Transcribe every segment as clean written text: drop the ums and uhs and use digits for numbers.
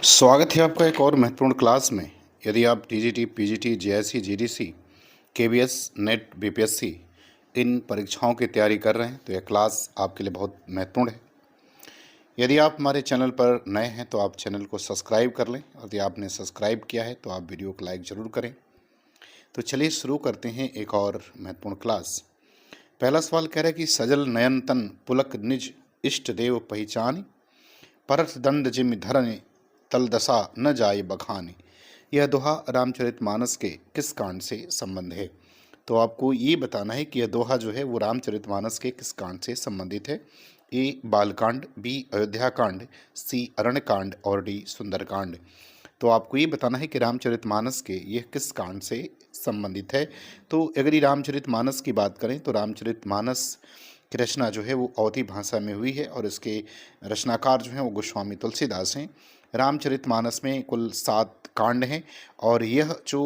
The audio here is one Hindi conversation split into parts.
स्वागत है आपका एक और महत्वपूर्ण क्लास में। यदि आप TGT, PGT, JSC, GDC, KVS, NET, BPSC इन परीक्षाओं की तैयारी कर रहे हैं तो यह क्लास आपके लिए बहुत महत्वपूर्ण है। यदि आप हमारे चैनल पर नए हैं तो आप चैनल को सब्सक्राइब कर लें और यदि आपने सब्सक्राइब किया है तो आप वीडियो को लाइक ज़रूर करें। तो चलिए शुरू करते हैं एक और महत्वपूर्ण क्लास। पहला सवाल कह रहा है कि सजल नयन तन पुलक निज इष्ट देव पहचान परथ दंड जिम धरने तल दशा न जाए बखाने। यह दोहा रामचरितमानस के किस कांड से संबंध है? तो आपको ये बताना है कि यह दोहा जो है वो रामचरितमानस के किस कांड से संबंधित है। ए बालकांड, बी अयोध्या कांड, सी अरण्य कांड और डी सुंदरकांड। तो आपको ये बताना है कि रामचरितमानस के यह किस कांड से संबंधित है। तो अगर ये रामचरितमानस की बात करें तो रामचरितमानस की रचना जो है वो अवधी भाषा में हुई है और इसके रचनाकार जो हैं वो गोस्वामी तुलसीदास हैं। रामचरितमानस में कुल 7 कांड हैं और यह जो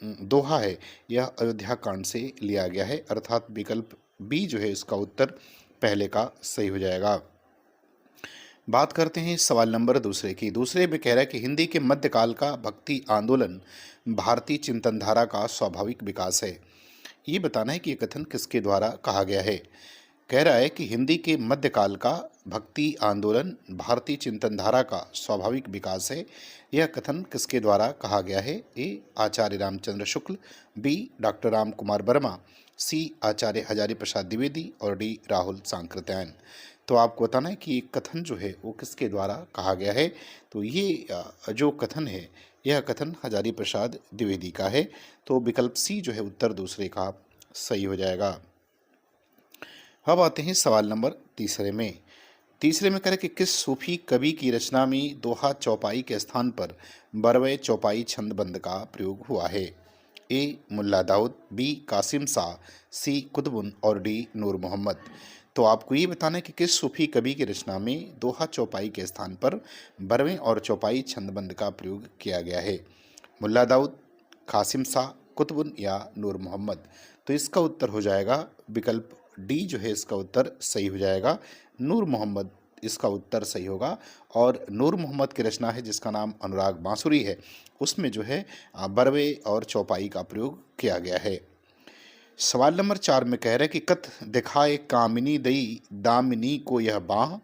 दोहा है यह अयोध्या कांड से लिया गया है, अर्थात विकल्प बी जो है इसका उत्तर पहले का सही हो जाएगा। बात करते हैं सवाल नंबर दूसरे की। दूसरे में कह रहा है कि हिंदी के मध्यकाल का भक्ति आंदोलन भारतीय चिंतनधारा का स्वाभाविक विकास है। ये बताना है कि ये कथन किसके द्वारा कहा गया है। कह रहा है कि हिंदी के मध्यकाल का भक्ति आंदोलन भारतीय चिंतनधारा का स्वाभाविक विकास है। यह कथन किसके द्वारा कहा गया है? ए आचार्य रामचंद्र शुक्ल, बी डॉक्टर राम कुमार वर्मा, सी आचार्य हजारी प्रसाद द्विवेदी और डी राहुल सांकृत्यायन। तो आपको बताना है कि ये कथन जो है वो किसके द्वारा कहा गया है। तो ये जो कथन है यह कथन हजारी प्रसाद द्विवेदी का है। तो विकल्प सी जो है उत्तर दूसरे का सही हो जाएगा। अब आते हैं सवाल नंबर तीसरे में। तीसरे में करें कि किस सूफी कवि की रचना में दोहा चौपाई के स्थान पर बरवे चौपाई छंदबंद का प्रयोग हुआ है? ए मुल्ला दाऊद, बी कासिम शाह, सी कुतुबुन और डी नूर मोहम्मद। तो आपको ये बताना है कि किस सूफी कवि की रचना में दोहा चौपाई के स्थान पर बरवें और चौपाई छंदबंद का प्रयोग किया गया है? मुल्ला दाऊद, कासिम शाह, कुतुबुन या नूर मोहम्मद। तो इसका उत्तर हो जाएगा विकल्प डी जो है इसका उत्तर सही हो जाएगा, नूर मोहम्मद इसका उत्तर सही होगा। और नूर मोहम्मद की रचना है जिसका नाम अनुराग बांसुरी है, उसमें जो है बरवे और चौपाई का प्रयोग किया गया है। सवाल नंबर 4 में कह रहे हैं कि कथ दिखाए कामिनी दई दामिनी को यह बाह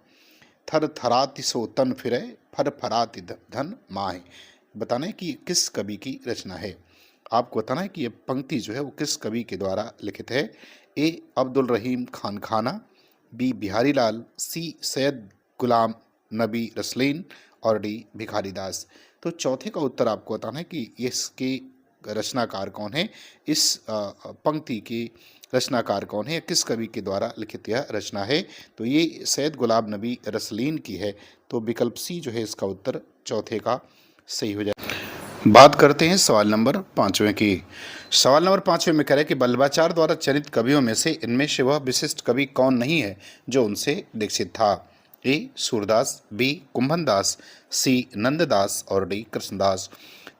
थर थराति सो तन फिरे फर फराति धन माहे। बताना है कि किस कवि की रचना है। आपको बताना है कि यह पंक्ति जो है वो किस कवि के द्वारा लिखित है। ए अब्दुल रहीम खान खाना, बी बिहारी लाल, सी सैयद गुलाम नबी रसलैन और डी भिखारी दास। तो चौथे का उत्तर आपको बताना है कि इसके रचनाकार कौन है, इस पंक्ति की रचनाकार कौन है, किस कवि के द्वारा लिखित यह रचना है। तो ये सैयद गुलाम नबी रसलैन की है। तो विकल्प सी जो है इसका उत्तर चौथे का सही हो जाए। बात करते हैं सवाल नंबर 5वें की। सवाल नंबर 5वें में कह रहे हैं कि बल्लभाचार्य द्वारा चयनित कवियों में से इनमें से वह विशिष्ट कवि कौन नहीं है जो उनसे दीक्षित था? ए सूरदास, बी कुंभनदास, सी नंददास और डी कृष्णदास।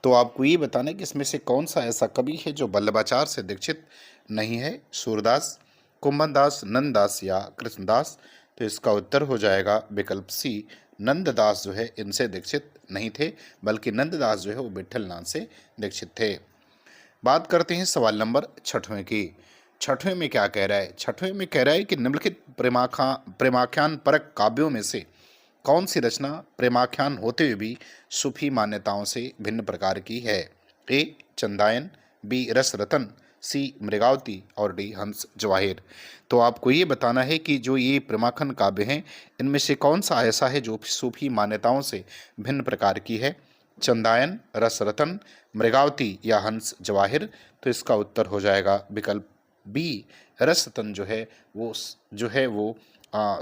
तो आपको ये बताना है कि इसमें से कौन सा ऐसा कवि है जो बल्लभाचार्य से दीक्षित नहीं है, सूरदास, कुंभनदास, नंददास या कृष्णदास। तो इसका उत्तर हो जाएगा विकल्प सी, नंददास जो है इनसे दीक्षित नहीं थे, बल्कि नंददास जो है वो विट्ठल नाथ से दीक्षित थे। बात करते हैं सवाल नंबर 6वें की। 6वें में क्या कह रहा है? 6वें में कह रहा है कि निम्नलिखित प्रेमाख्यान परक काव्यों में से कौन सी रचना प्रेमाख्यान होते हुए भी सूफी मान्यताओं से भिन्न प्रकार की है? ए चंदायन, बी रस रतन, सी मृगावती और डी हंस जवाहिर। तो आपको ये बताना है कि जो ये प्रेमाखंड काव्य हैं इनमें से कौन सा ऐसा है जो सूफी मान्यताओं से भिन्न प्रकार की है? चंदायन, रस रतन, मृगावती या हंस जवाहिर। तो इसका उत्तर हो जाएगा विकल्प बी, रस रतन जो है वो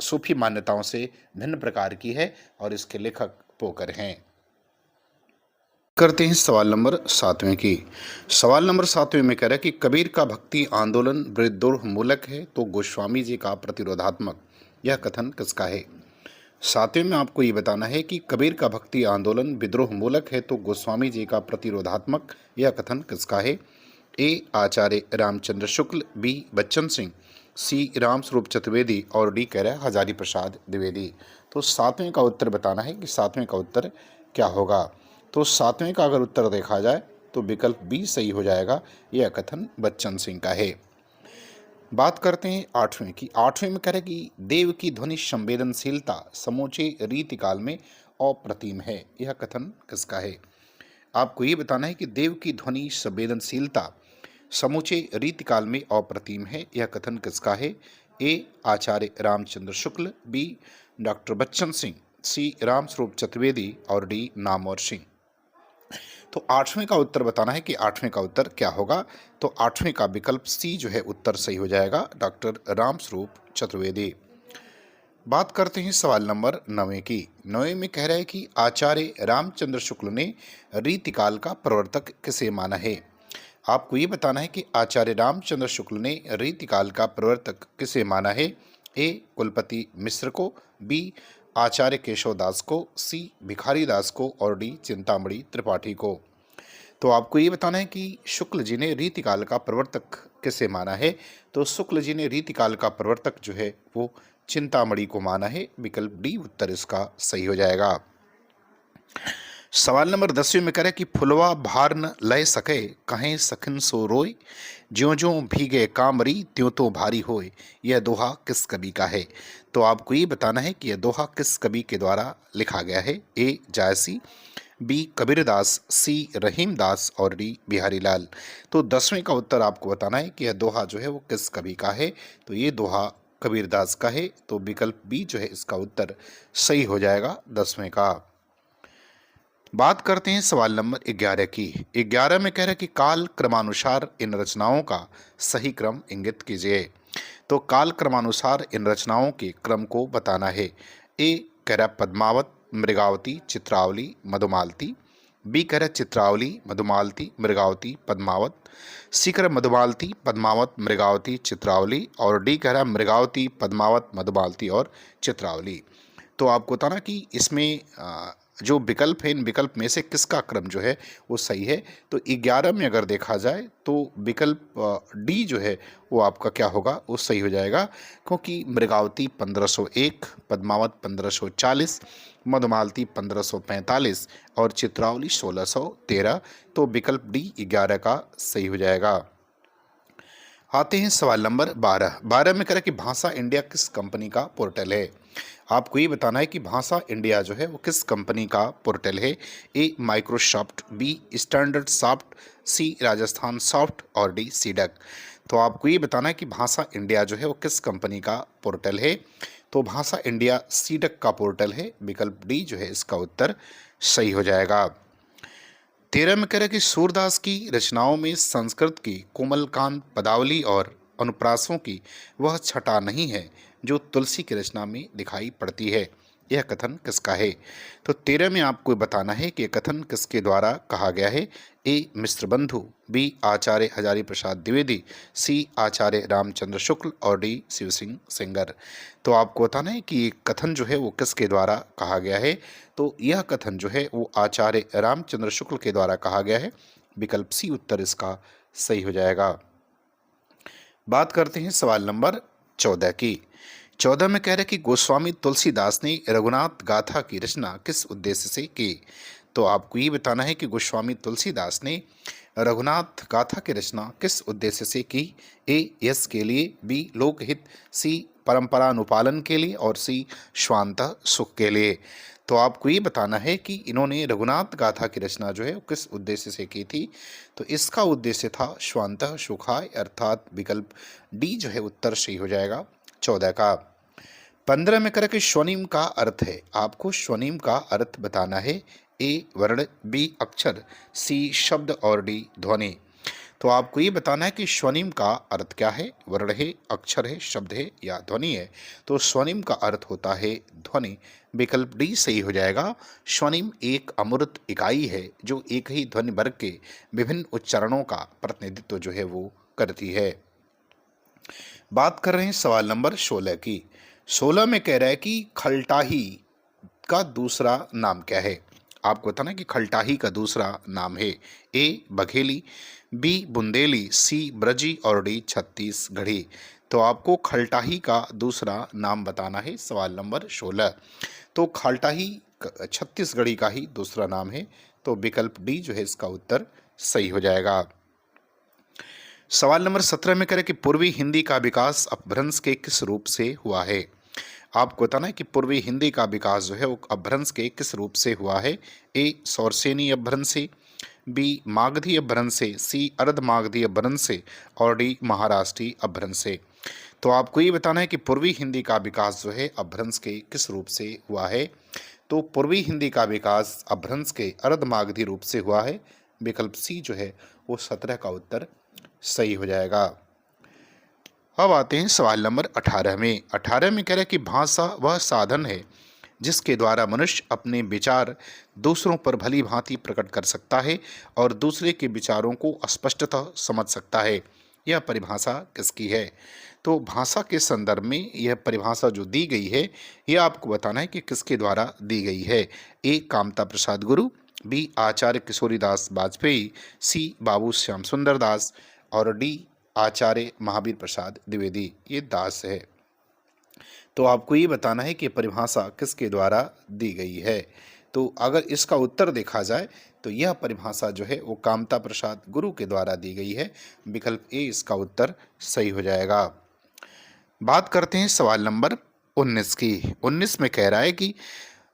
सूफी मान्यताओं से भिन्न प्रकार की है और इसके लेखक पोकर हैं। करते हैं सवाल नंबर 7वें की। सवाल नंबर 7वें में कह रहा है कि कबीर का भक्ति आंदोलन विद्रोह मूलक है तो गोस्वामी जी का प्रतिरोधात्मक। यह कथन किसका है? 7वें में आपको ये बताना है कि कबीर का भक्ति आंदोलन विद्रोह मूलक है तो गोस्वामी जी का प्रतिरोधात्मक। यह कथन किसका है? ए आचार्य रामचंद्र शुक्ल, बी बच्चन सिंह, सी रामस्वरूप चतुर्वेदी और डी कह रहा है हजारी प्रसाद द्विवेदी। तो 7वें का उत्तर बताना है कि 7वें का उत्तर क्या होगा? तो सातवें का अगर उत्तर देखा जाए तो विकल्प बी सही हो जाएगा। यह कथन बच्चन सिंह का है। बात करते हैं आठवें की। आठवें में कह रहे कि देव की ध्वनि संवेदनशीलता समूचे रीतिकाल में अप्रतिम है। यह कथन किसका है? आपको ये बताना है कि देव की ध्वनि संवेदनशीलता समूचे रीतिकाल में अप्रतिम है। यह कथन किसका है? ए आचार्य रामचंद्र शुक्ल, बी डॉक्टर बच्चन सिंह, सी रामस्वरूप चतुर्वेदी और डी नामवर सिंह। तो आठवें का उत्तर बताना है कि आठवें का उत्तर क्या होगा। तो आठवें का विकल्प सी जो है उत्तर सही हो जाएगा, डॉक्टर रामस्वरूप चतुर्वेदी। बात करते हैं सवाल नंबर 9 की। 9 में कह रहा है कि आचार्य रामचंद्र शुक्ल ने रीतिकाल का प्रवर्तक किसे माना है? आपको ये बताना है कि आचार्य रामचंद्र शुक्ल ने रीतिकाल का प्रवर्तक किसे माना है? ए कुलपति मिश्र को, बी आचार्य केशव दास को, सी भिखारी दास को और डी चिंतामणि त्रिपाठी को। तो आपको ये बताना है कि शुक्ल जी ने रीतिकाल का प्रवर्तक किसे माना है? तो शुक्ल जी ने रीतिकाल का प्रवर्तक जो है वो चिंतामणि को माना है। विकल्प डी उत्तर इसका सही हो जाएगा। सवाल नंबर 10 में करे कि फुलवा भार न लय सके, कहें सखन सो रोय, ज्यों ज्यों भीगे कामरी त्यों तो भारी होय। यह दोहा किस कवि का है? तो आपको ये बताना है कि यह दोहा किस कवि के द्वारा लिखा गया है। ए जायसी, बी कबीरदास, सी रहीमदास और डी बिहारी लाल। तो 10वें का उत्तर आपको बताना है कि यह दोहा जो है वो किस कवि का है। तो ये दोहा कबीरदास का है। तो विकल्प बी जो है इसका उत्तर सही हो जाएगा 10वें का। बात करते हैं सवाल नंबर 11 की। 11 में कह रहा है कि काल क्रमानुसार इन रचनाओं का सही क्रम इंगित कीजिए। तो काल क्रमानुसार इन रचनाओं के क्रम को बताना है। ए कह रहा है पद्मावत, मृगावती, चित्रावली, मधुमालती, बी कह रहा है चित्रावली, मधुमालती, मृगावती, पद्मावत, सी कह रहा है मधुमालती, पद्मावत, मृगावती, चित्रावली और डी कह रहा है मृगावती, पद्मावत, मधुमालती और चित्रावली। तो आपको बताना कि इसमें जो विकल्प है इन विकल्प में से किसका क्रम जो है वो सही है। तो 11 में अगर देखा जाए तो विकल्प डी जो है वो आपका क्या होगा, वो सही हो जाएगा, क्योंकि मृगावती 1501, पद्मावत 1540, मधुमालती 1545 और चित्रावली 1613। तो विकल्प डी 11 का सही हो जाएगा। आते हैं सवाल नंबर 12। 12 में कह रहा है कि भाषा इंडिया किस कंपनी का पोर्टल है? आपको ये बताना है कि भाषा इंडिया जो है वो किस कंपनी का पोर्टल है। A Microsoft, B standard soft, C Rajasthan soft और डी सीडक। तो आपको ये बताना है कि भाषा इंडिया जो है वो किस कंपनी का पोर्टल है। तो भाषा इंडिया सीडक का पोर्टल है। विकल्प डी जो है इसका उत्तर सही हो जाएगा। 13 में कह रहा है कि सूरदास की रचनाओं में संस्कृत की कोमलकांत पदावली और अनुप्रासों की वह छटा नहीं है जो तुलसी की रचना में दिखाई पड़ती है। यह कथन किसका है? तो 13 में आपको बताना है कि यह कथन किसके द्वारा कहा गया है। ए मिश्र बंधु, बी आचार्य हजारी प्रसाद द्विवेदी, सी आचार्य रामचंद्र शुक्ल और डी शिव सिंह सेंगर। तो आपको बताना है कि ये कथन जो है वो किसके द्वारा कहा गया है। तो यह कथन जो है वो आचार्य रामचंद्र शुक्ल के द्वारा कहा गया है। विकल्प सी उत्तर इसका सही हो जाएगा। बात करते हैं सवाल नंबर 14 की। 14 में कह रहे कि गोस्वामी तुलसीदास ने रघुनाथ गाथा की रचना किस उद्देश्य से की? तो आपको ये बताना है कि गोस्वामी तुलसीदास ने रघुनाथ गाथा की रचना किस उद्देश्य से की। ए यश के लिए, बी लोकहित, सी परंपरानुपालन के लिए और सी स्वांत सुख के लिए। तो आपको ये बताना है कि इन्होंने रघुनाथ गाथा की रचना जो है वो किस उद्देश्य से की थी। तो इसका उद्देश्य था स्वांत सुखाय, अर्थात विकल्प डी जो है उत्तर सही हो जाएगा 14 का। 15 में करें कि स्वनिम का अर्थ है। आपको स्वनिम का अर्थ बताना है। ए वर्ण, बी अक्षर, सी शब्द और डी ध्वनि। तो आपको ये बताना है कि स्वनिम का अर्थ क्या है। वर्ण है, अक्षर है, शब्द है या ध्वनि है। तो स्वनिम का अर्थ होता है ध्वनि। विकल्प डी सही हो जाएगा। स्वनिम एक अमूर्त इकाई है जो एक ही ध्वनि वर्ग के विभिन्न उच्चारणों का प्रतिनिधित्व जो है वो करती है। बात कर रहे हैं सवाल नंबर 16 की। 16 में कह रहा है कि खलटाही का दूसरा नाम क्या है। आपको बताना है कि खलटाही का दूसरा नाम है। ए बघेली, बी बुंदेली, सी ब्रजी और डी छत्तीसगढ़ी। तो आपको खलटाही का दूसरा नाम बताना है। सवाल नंबर 16। तो खलटाही छत्तीसगढ़ी का ही दूसरा नाम है। तो विकल्प डी जो है इसका उत्तर सही हो जाएगा। सवाल नंबर 17 में करें कि पूर्वी हिंदी का विकास अपभ्रंश के किस रूप से हुआ है। आपको बताना है कि पूर्वी हिंदी का विकास जो है वो अपभ्रंश के किस रूप से हुआ है। ए सौरसेनी अपभ्रंश से, बी मागधी अपभ्रंश से, सी अर्ध मागधी अपभ्रंश से और डी महाराष्ट्री अपभ्रंश से। तो आपको ये बताना है कि पूर्वी हिंदी का विकास जो है अपभ्रंश के किस रूप से हुआ है। तो पूर्वी हिंदी का विकास अपभ्रंश के अर्ध मागधी रूप से हुआ है। विकल्प सी जो है वो 17 का उत्तर सही हो जाएगा। अब आते हैं सवाल नंबर 18 में। 18 में कह रहा है कि भाषा वह साधन है जिसके द्वारा मनुष्य अपने विचार दूसरों पर भली भांति प्रकट कर सकता है और दूसरे के विचारों को स्पष्टतः समझ सकता है। यह परिभाषा किसकी है। तो भाषा के संदर्भ में यह परिभाषा जो दी गई है यह आपको बताना है कि किसके द्वारा दी गई है। ए कामता प्रसाद गुरु, बी आचार्य किशोरीदास वाजपेयी, सी बाबू श्याम सुंदर दास और डी आचार्य महावीर प्रसाद द्विवेदी। ये दास है। तो आपको ये बताना है कि परिभाषा किसके द्वारा दी गई है। तो अगर इसका उत्तर देखा जाए तो यह परिभाषा जो है वो कामता प्रसाद गुरु के द्वारा दी गई है। विकल्प ए इसका उत्तर सही हो जाएगा। बात करते हैं सवाल नंबर 19 की। 19 में कह रहा है कि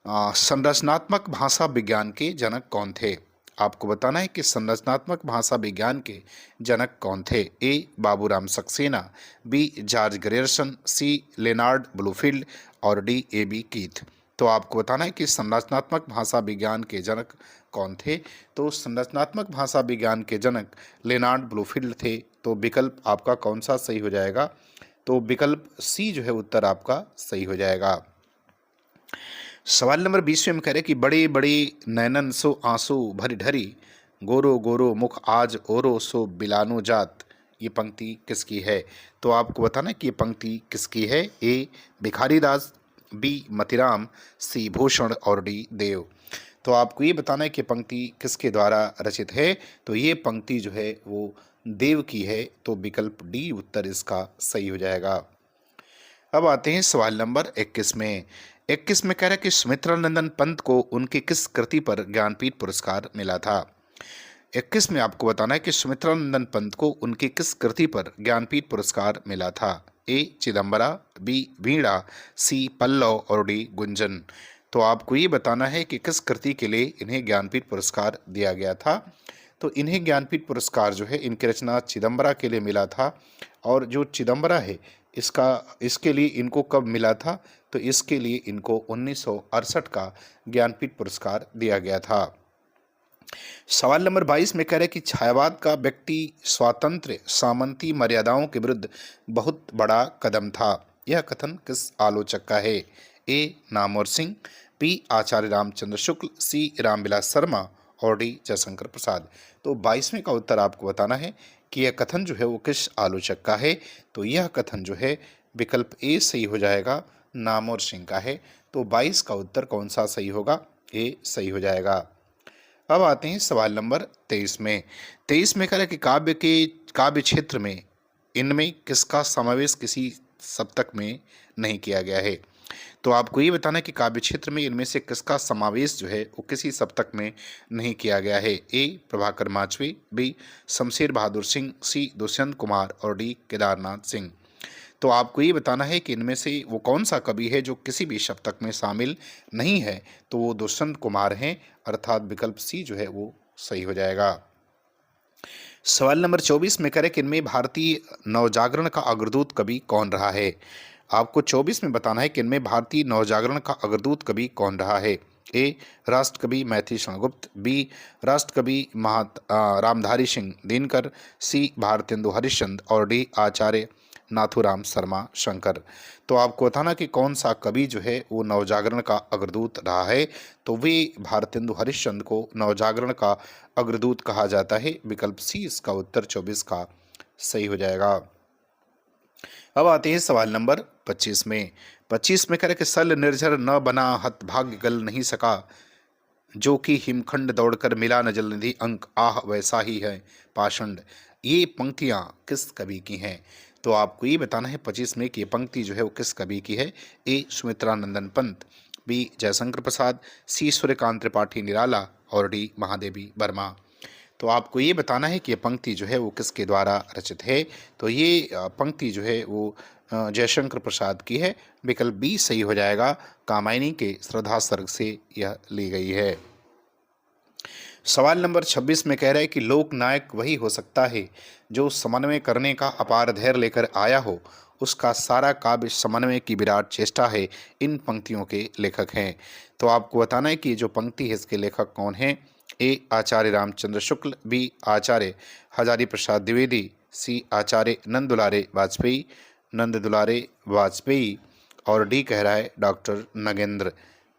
संरचनात्मक भाषा विज्ञान के जनक कौन थे। आपको बताना है कि संरचनात्मक भाषा विज्ञान के जनक कौन थे। A Baburam Saxena, B George Grierson, C Leonard Bloomfield और डी ए बी कीथ। तो आपको बताना है कि संरचनात्मक भाषा विज्ञान के जनक कौन थे। तो संरचनात्मक भाषा विज्ञान के जनक लेनार्ड ब्लूफील्ड थे। तो विकल्प आपका कौन सा सही हो जाएगा। तो विकल्प सी जो है उत्तर आपका सही हो जाएगा। सवाल नंबर 20 में कह रहे कि बड़े बड़े नैनन सो आंसू भरी ढरी, गोरो गोरो मुख आज ओरो सो बिलानो जात। ये पंक्ति किसकी है। तो आपको बताना है कि ये पंक्ति किसकी है। ए भिखारी दास, बी मतिराम, सी भूषण और डी देव। तो आपको ये बताना है कि पंक्ति किसके द्वारा रचित है। तो ये पंक्ति जो है वो देव की है। तो विकल्प डी उत्तर इसका सही हो जाएगा। अब आते हैं सवाल नंबर 21 में। 21 में कह रहा है कि सुमित्रा नंदन पंत को उनकी किस कृति पर ज्ञानपीठ पुरस्कार मिला था। 21 में आपको बताना है कि सुमित्रा नंदन पंत को उनकी किस कृति पर ज्ञानपीठ पुरस्कार मिला था। ए चिदम्बरा, बी वीणा, सी पल्लव और डी गुंजन। तो आपको ये बताना है कि किस कृति के लिए इन्हें ज्ञानपीठ पुरस्कार दिया गया था। तो इन्हें ज्ञानपीठ पुरस्कार जो है इनकी रचना चिदम्बरा के लिए मिला था। और जो चिदम्बरा है इसके लिए इनको कब मिला था। तो इसके लिए इनको 1968 का ज्ञानपीठ पुरस्कार दिया गया था। सवाल नंबर 22 में कह रहे कि छायावाद का व्यक्ति स्वातंत्र्य सामंती मर्यादाओं के विरुद्ध बहुत बड़ा कदम था। यह कथन किस आलोचक का है। ए नामवर सिंह, बी आचार्य रामचंद्र शुक्ल, सी रामविलास शर्मा और डी जयशंकर प्रसाद। तो 22वें का उत्तर आपको बताना है कि यह कथन जो है वो किस आलोचक का है। तो यह कथन जो है विकल्प ए सही हो जाएगा, नामवर सिंह का है। तो 22 का उत्तर कौन सा सही होगा। ए सही हो जाएगा। अब आते हैं सवाल नंबर 23 में। 23 में कह रहा है कि काव्य क्षेत्र में इनमें किसका समावेश किसी सप्तक में नहीं किया गया है। तो आपको ये बताना है कि काव्य क्षेत्र में इनमें से किसका समावेश जो है वो किसी सप्तक में नहीं किया गया है। ए प्रभाकर माचवी, बी शमशेर बहादुर सिंह, सी दुष्यंत कुमार और डी केदारनाथ सिंह। तो आपको ये बताना है कि इनमें से वो कौन सा कवि है जो किसी भी सप्तक में शामिल नहीं है। तो वो दुष्यंत कुमार हैं, अर्थात विकल्प सी जो है वो सही हो जाएगा। सवाल नंबर 24 में करें कि इनमें भारतीय नवजागरण का अग्रदूत कवि कौन रहा है। आपको 24 में बताना है कि इनमें भारतीय नवजागरण का अग्रदूत कवि कौन रहा है। ए राष्ट्रकवि मैथिली शरण गुप्त, बी राष्ट्रकवि रामधारी सिंह दिनकर, सी भारतेंदु हरिश्चंद्र और डी आचार्य नाथुराम शर्मा शंकर। तो आपको बताना कि कौन सा कवि जो है वो नवजागरण का अग्रदूत रहा है। तो वे भारतेंदु हरिश्चंद्र को नवजागरण का अग्रदूत कहा जाता है। विकल्प सी इसका उत्तर 24 का सही हो जाएगा। अब आते हैं सवाल नंबर 25 में। 25 में कह रहे कि सल निर्झर न बना हत भाग्य गल नहीं सका, जो कि हिमखंड दौड़कर मिला न जलनिधि अंक, आह वैसा ही है पाषंड। ये पंक्तियाँ किस कवि की हैं। तो आपको ये बताना है 25 में कि ये पंक्ति जो है वो किस कवि की है। ए सुमित्रा नंदन पंत, बी जयशंकर प्रसाद, सी सूर्यकांत त्रिपाठी निराला और डी महादेवी वर्मा। तो आपको ये बताना है कि ये पंक्ति जो है वो किसके द्वारा रचित है। तो ये पंक्ति जो है वो जयशंकर प्रसाद की है। विकल्प बी सही हो जाएगा। कामायनी के श्रद्धा सर्ग से यह ली गई है। सवाल नंबर 26 में कह रहा है कि लोक नायक वही हो सकता है जो समन्वय करने का अपार धैर्य लेकर आया हो, उसका सारा काव्य समन्वय की विराट चेष्टा है। इन पंक्तियों के लेखक हैं। तो आपको बताना है कि जो पंक्ति है इसके लेखक कौन हैं। ए आचार्य रामचंद्र शुक्ल, बी आचार्य हजारी प्रसाद द्विवेदी, सी आचार्य नंद दुलारे वाजपेयी और डी कह रहा है डॉक्टर नगेंद्र।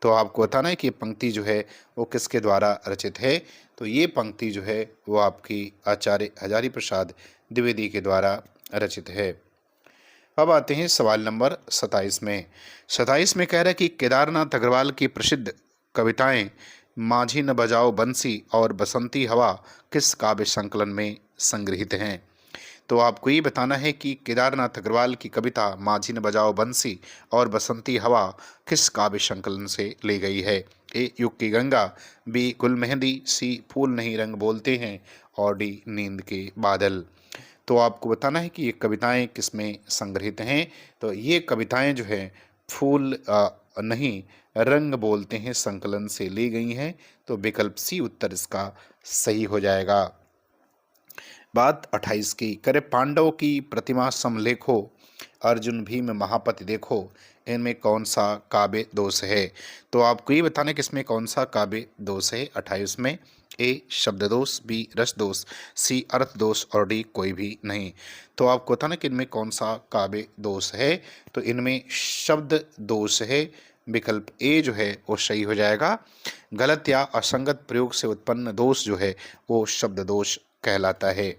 तो आपको बताना है कि ये पंक्ति जो है वो किसके द्वारा रचित है। तो ये पंक्ति जो है वो आपकी आचार्य हजारी प्रसाद द्विवेदी के द्वारा रचित है। अब आते हैं सवाल नंबर 27 में। 27 में कह रहा है कि केदारनाथ अग्रवाल की प्रसिद्ध कविताएं माझी न बजाओ बंसी और बसंती हवा किस काव्य संकलन में संग्रहित हैं। तो आपको ये बताना है कि केदारनाथ अग्रवाल की कविता माझी न बजाओ बंसी और बसंती हवा किस काव्य संकलन से ली गई है। ए युग की गंगा, बी गुल मेहंदी, सी फूल नहीं रंग बोलते हैं और डी नींद के बादल। तो आपको बताना है कि ये कविताएं किसमें संग्रहित हैं। तो ये कविताएं जो है फूल नहीं रंग बोलते हैं संकलन से ली गई हैं। तो विकल्प सी उत्तर इसका सही हो जाएगा। बात 28 की करे पांडव की प्रतिमा समलेखो, अर्जुन भीम महापति देखो, इनमें कौन सा काव्य दोष है। तो आपको ये बताना है कि इसमें कौन सा काव्य दोष है 28 में। ए शब्द दोष, बी रस दोष, सी अर्थ दोष और डी कोई भी नहीं। तो आपको बताना कि इनमें कौन सा काव्य दोष है। तो इनमें शब्द दोष है। विकल्प ए जो है वो सही हो जाएगा। गलत या असंगत प्रयोग से उत्पन्न दोष जो है वो शब्द दोष कहलाता है।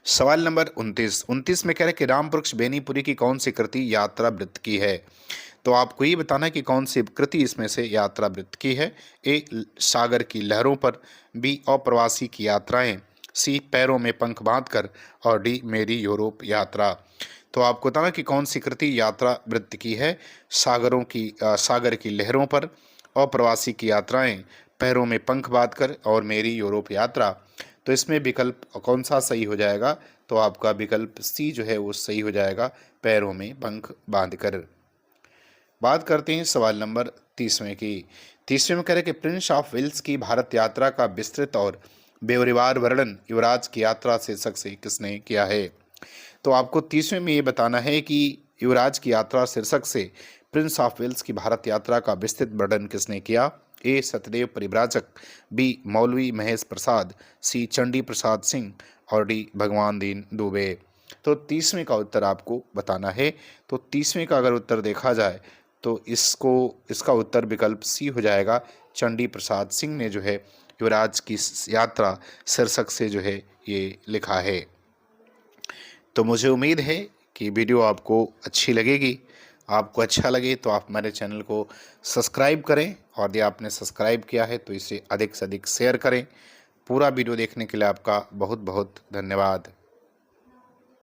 सवाल नंबर 29 में कह रहे हैं कि रामपुरुष बेनीपुरी की कौन सी कृति यात्रा वृत्त की है। तो आपको ये बताना है कि कौन सी कृति इसमें से यात्रा वृत्त की है। ए सागर की लहरों पर, बी अप्रवासी की यात्राएं, सी पैरों में पंख बांधकर और डी मेरी यूरोप यात्रा। तो आपको बताना कि कौन सी कृति यात्रा वृत्त की है। सागर की लहरों पर, अप्रवासी की यात्राएं, पैरों में पंख बांधकर और मेरी यूरोप यात्रा। तो इसमें विकल्प कौन सा सही हो जाएगा। तो आपका विकल्प सी जो है वो सही हो जाएगा, पैरों में पंख बांधकर। बात करते हैं सवाल नंबर 30वें की। 30वें में कह रहे कि प्रिंस ऑफ वेल्स की भारत यात्रा का विस्तृत और बेवरेवार वर्णन युवराज की यात्रा शीर्षक से किसने किया है। तो आपको 30वें में ये बताना है कि युवराज की यात्रा शीर्षक से प्रिंस ऑफ वेल्स की भारत यात्रा का विस्तृत वर्णन किसने किया। ए सतदेव परिव्राजक, बी मौलवी महेश प्रसाद, सी चंडी प्रसाद सिंह और डी भगवान दीन दुबे। तो 30वें का उत्तर आपको बताना है। तो 30वें का अगर उत्तर देखा जाए तो इसका उत्तर विकल्प सी हो जाएगा। चंडी प्रसाद सिंह ने जो है युवराज की यात्रा शीर्षक से जो है ये लिखा है। तो मुझे उम्मीद है कि वीडियो आपको अच्छी लगेगी। आपको अच्छा लगे तो आप हमारे चैनल को सब्सक्राइब करें और यदि आपने सब्सक्राइब किया है तो इसे अधिक से अधिक शेयर करें। पूरा वीडियो देखने के लिए आपका बहुत बहुत धन्यवाद।